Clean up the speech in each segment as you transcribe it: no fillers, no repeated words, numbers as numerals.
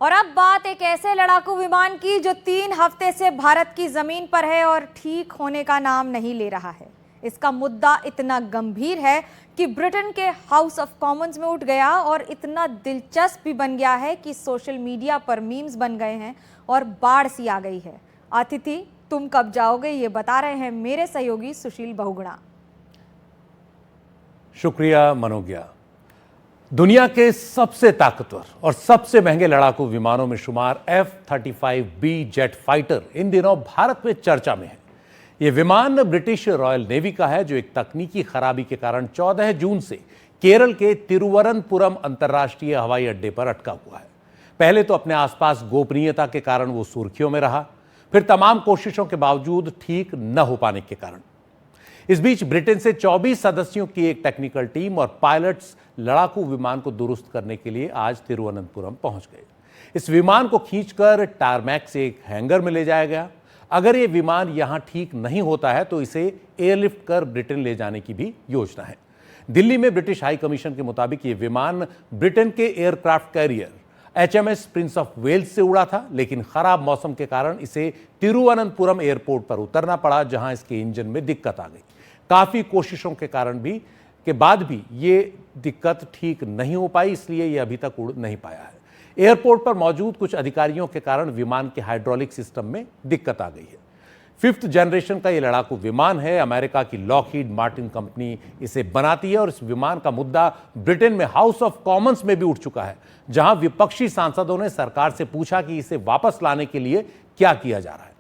और अब बात एक ऐसे लड़ाकू विमान की जो 3 हफ्ते से भारत की जमीन पर है और ठीक होने का नाम नहीं ले रहा है। इसका मुद्दा इतना गंभीर है कि ब्रिटेन के हाउस ऑफ कॉमन्स में उठ गया और इतना दिलचस्प भी बन गया है कि सोशल मीडिया पर मीम्स बन गए हैं और बाढ़ सी आ गई है। अतिथि तुम कब जाओगे, ये बता रहे हैं मेरे सहयोगी सुशील बहुगुणा। शुक्रिया मनोज्ञा। दुनिया के सबसे ताकतवर और सबसे महंगे लड़ाकू विमानों में शुमार F-35B जेट फाइटर इन दिनों भारत में चर्चा में है। यह विमान ब्रिटिश रॉयल नेवी का है, जो एक तकनीकी खराबी के कारण 14 जून से केरल के तिरुवनंतपुरम अंतर्राष्ट्रीय हवाई अड्डे पर अटका हुआ है। पहले तो अपने आसपास गोपनीयता के कारण वो सुर्खियों में रहा, फिर तमाम कोशिशों के बावजूद ठीक न हो पाने के कारण। इस बीच ब्रिटेन से 24 सदस्यों की एक टेक्निकल टीम और पायलट्स लड़ाकू विमान को दुरुस्त करने के लिए आज तिरुवनंतपुरम पहुंच गए। इस विमान को खींचकर टारमैक से एक हैंगर में ले जाया गया। अगर ये विमान यहां ठीक नहीं होता है तो इसे एयरलिफ्ट कर ब्रिटेन ले जाने की भी योजना है। दिल्ली में ब्रिटिश हाई कमीशन के मुताबिक ये विमान ब्रिटेन के aircraft carrier HMS Prince of Wales से उड़ा था, लेकिन खराब मौसम के कारण इसे तिरुवनंतपुरम एयरपोर्ट पर उतरना पड़ा, जहां इसके इंजन में दिक्कत आ गई। काफी कोशिशों के बाद भी ये दिक्कत ठीक नहीं हो पाई, इसलिए ये अभी तक उड़ नहीं पाया है। एयरपोर्ट पर मौजूद कुछ अधिकारियों के कारण विमान के हाइड्रोलिक सिस्टम में दिक्कत आ गई है। 5th जनरेशन का ये लड़ाकू विमान है। अमेरिका की लॉकहीड मार्टिन कंपनी इसे बनाती है और इस विमान का मुद्दा ब्रिटेन में हाउस ऑफ कॉमन्स में भी उठ चुका है, जहां विपक्षी सांसदों ने सरकार से पूछा कि इसे वापस लाने के लिए क्या किया जा रहा है।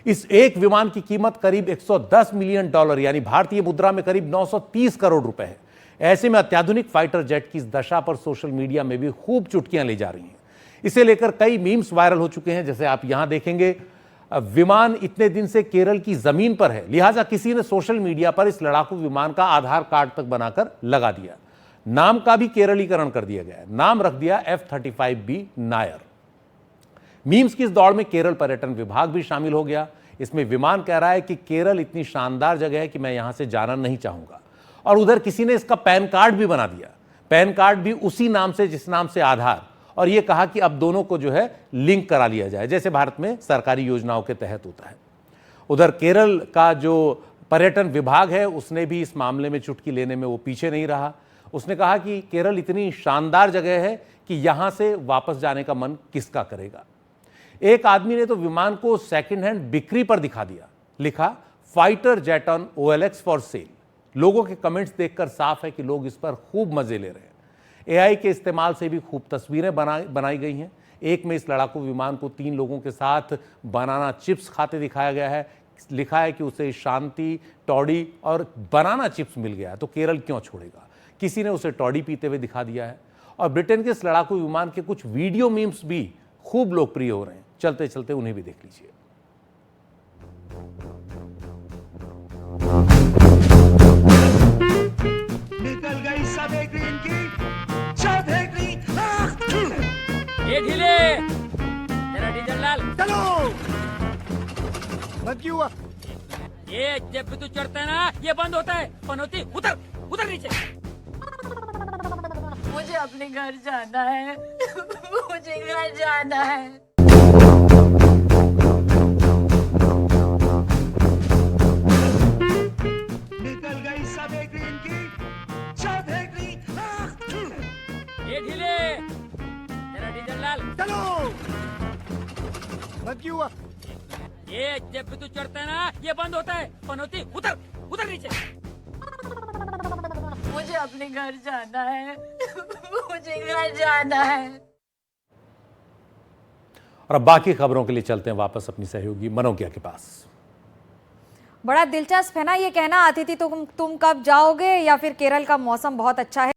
इस एक विमान की कीमत करीब $110 मिलियन यानी भारतीय मुद्रा में करीब 930 करोड़ रुपए है। ऐसे में अत्याधुनिक फाइटर जेट की इस दशा पर सोशल मीडिया में भी खूब चुटकियां ली जा रही हैं। इसे लेकर कई मीम्स वायरल हो चुके हैं, जैसे आप यहां देखेंगे। विमान इतने दिन से केरल की जमीन पर है, लिहाजा किसी ने सोशल मीडिया पर इस लड़ाकू विमान का आधार कार्ड तक बनाकर लगा दिया। नाम का भी केरलीकरण कर दिया गया है, नाम रख दिया F-35B नायर। मीम्स की इस दौड़ में केरल पर्यटन विभाग भी शामिल हो गया। इसमें विमान कह रहा है कि केरल इतनी शानदार जगह है कि मैं यहां से जाना नहीं चाहूंगा। और उधर किसी ने इसका पैन कार्ड भी बना दिया, पैन कार्ड भी उसी नाम से जिस नाम से आधार, और यह कहा कि अब दोनों को जो है लिंक करा लिया जाए, जैसे भारत में सरकारी योजनाओं के तहत होता है। उधर केरल का जो पर्यटन विभाग है उसने भी इस मामले में चुटकी लेने में वो पीछे नहीं रहा। उसने कहा कि केरल इतनी शानदार जगह है कि यहां से वापस जाने का मन किसका करेगा। एक आदमी ने तो विमान को सेकंड हैंड बिक्री पर दिखा दिया, लिखा fighter jet on OLX for sale. लोगों के कमेंट्स देखकर साफ है कि लोग इस पर खूब मजे ले रहे हैं। AI के इस्तेमाल से भी खूब तस्वीरें बनाई गई हैं। एक में इस लड़ाकू विमान को 3 लोगों के साथ बनाना चिप्स खाते दिखाया गया है। लिखा है कि उसे शांति, टॉडी और बनाना चिप्स मिल गया, तो केरल क्यों छोड़ेगा। किसी ने उसे टॉडी पीते हुए दिखा दिया है। और ब्रिटेन के इस लड़ाकू विमान के कुछ वीडियो मीम्स भी खूब लोकप्रिय हो रहे हैं। चलते चलते उन्हें भी देख लीजिए। निकल गई सब एक ग्रीन की, सब एक ग्रीन। ये ढीले, तेरा डीजल लाल। चलो। बंद क्यों हुआ? ये जब भी तू चढ़ता है ना, ये बंद होता है। पनौती उतर, उतर नीचे। मुझे अपने घर जाना है। मुझे घर जाना है। निकल गई सब एक ग्रीन की, सब एक ग्रीन। ये ढीले, तेरा डीजल लाल। चलो। बंद क्यों हुआ? ये जब भी तू चढ़ता है ना, ये बंद होता है। पनौती उतर, उतर नीचे। मुझे अपने घर जाना है। मुझे घर जाना है। और अब बाकी खबरों के लिए चलते हैं वापस अपनी सहयोगी मनोज्ञा के पास। बड़ा दिलचस्प है ना ये कहना, अतिथि तुम कब जाओगे, या फिर केरल का मौसम बहुत अच्छा है।